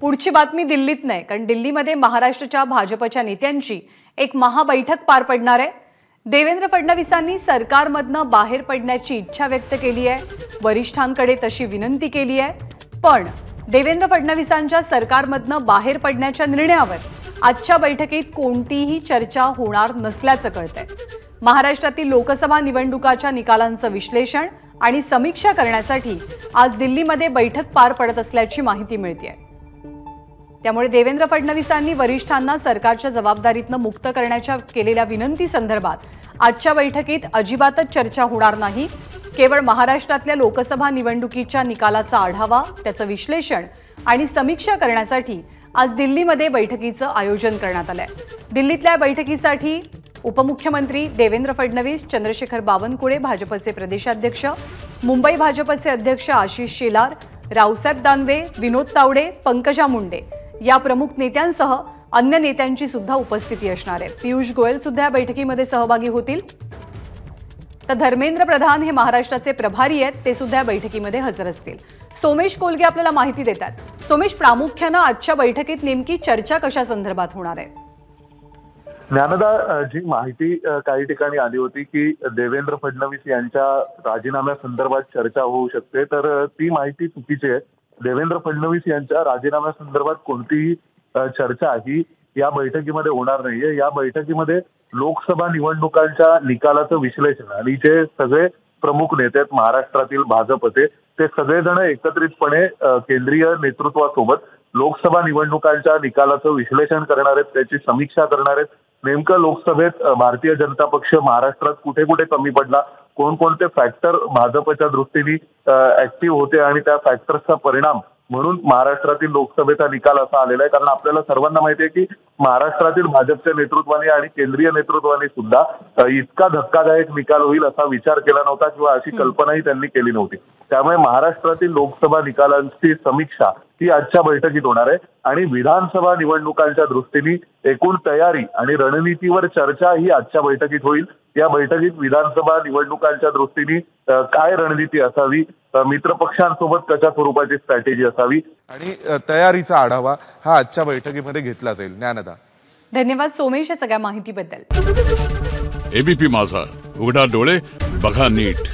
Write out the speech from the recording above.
पुढची बातमी दिल्लीत नाही, कारण दिल्लीमध्ये महाराष्ट्राच्या भाजपच्या नेत्यांची एक महाबैठक पार पडणार आहे। देवेंद्र फडणवीसांनी सरकारमधनं बाहेर पडण्याची इच्छा व्यक्त केली आहे, वरिष्ठांकडे तशी विनंती केली आहे। पण देवेंद्र फडणवीसांच्या सरकारमधनं बाहेर पडण्याच्या निर्णयावर आजच्या बैठकीत कोणतीही चर्चा होणार नसल्याचं कळतंय। महाराष्ट्रातील लोकसभा निवडणुकाच्या निकालांचं विश्लेषण आणि समीक्षा करण्यासाठी आज दिल्लीमध्ये बैठक पार पडत असल्याची माहिती मिळतेय। त्यामुळे देवेंद्र फडणवीसांनी वरिष्ठांना सरकारच्या जबाबदारीतनं मुक्त करण्याच्या केलेल्या विनंती संदर्भात आजच्या बैठकीत अजिबातच चर्चा होणार नाही। केवळ महाराष्ट्रातल्या लोकसभा निवडणुकीच्या निकालाचा आढावा, त्याचं विश्लेषण आणि समीक्षा करण्यासाठी आज दिल्लीमध्ये बैठकीचं आयोजन करण्यात आलंय। दिल्लीतल्या बैठकीसाठी उपमुख्यमंत्री देवेंद्र फडणवीस, चंद्रशेखर बावनकुळे भाजपचे प्रदेशाध्यक्ष, मुंबई भाजपचे अध्यक्ष आशिष शेलार, रावसाहेब दानवे, विनोद तावडे, पंकजा मुंडे या प्रमुख नेत्यांसह अन्य नेत्यांची सुद्धा उपस्थिती असणार आहे। पियुष गोयल सुद्धा या बैठकीमध्ये सहभागी होतील। तर धर्मेंद्र प्रधान हे महाराष्ट्राचे प्रभारी आहेत, ते सुद्धा या बैठकीमध्ये हजर असतील। सोमेश कोलगे आपल्याला माहिती देतात। सोमेश, प्रामुख्याने आजच्या बैठकीत नेमकी चर्चा कशा संदर्भात होणार आहे? ज्ञानदा, जी माहिती काही ठिकाणी आली होती की देवेंद्र फडणवीस यांच्या राजीनाम्यासंदर्भात चर्चा होऊ शकते, तर ती माहिती चुकीची आहे। देवेंद्र फडणवीस यांच्या राजीनाम्यासंदर्भात कोणतीही चर्चा ही या बैठकीमध्ये होणार नाहीये। या बैठकीमध्ये लोकसभा निवडणुकांच्या निकालाचं विश्लेषण आणि जे सगळे प्रमुख नेते आहेत महाराष्ट्रातील भाजपचे, ते सगळेजण एकत्रितपणे केंद्रीय नेतृत्वासोबत लोकसभा निवडणुकांच्या निकालाचं विश्लेषण करणार आहेत, त्याची समीक्षा करणार आहेत। नेमकं लोकसभेत भारतीय जनता पक्ष महाराष्ट्रात कुठे कुठे कमी पडला, कोणकोणते फॅक्टर भाजपच्या दृष्टीने ऍक्टिव्ह होते आणि त्या फॅक्टर्सचा परिणाम म्हणून महाराष्ट्रातील लोकसभेचा निकाल असा आलेला आहे। कारण आपल्याला सर्वांना माहिती आहे की महाराष्ट्रातील भाजपच्या नेतृत्वाने आणि केंद्रीय नेतृत्वाने सुद्धा इतका धक्कादायक निकाल होईल असा विचार केला नव्हता किंवा अशी कल्पनाही त्यांनी केली नव्हती। त्यामुळे महाराष्ट्रातील लोकसभा निकालांची समीक्षा ही आजच्या बैठकीत होणार आहे आणि विधानसभा निवडणुकांच्या दृष्टीने एकूण तयारी आणि रणनीतीवर चर्चा ही आजच्या बैठकीत होईल। या बैठकीत विधानसभा निवडणुकांच्या दृष्टीने काय रणनीती असावी, मित्रपक्षांसोबत कशा स्वरूपाची स्ट्रॅटेजी असावी आणि तयारीचा आढावा हा आजच्या बैठकीमध्ये घेतला जाईल। ज्ञानदा, धन्यवाद सोमेश या सगळ्या माहितीबद्दल। एबीपी माझा, उघडा डोळे बघा नीट।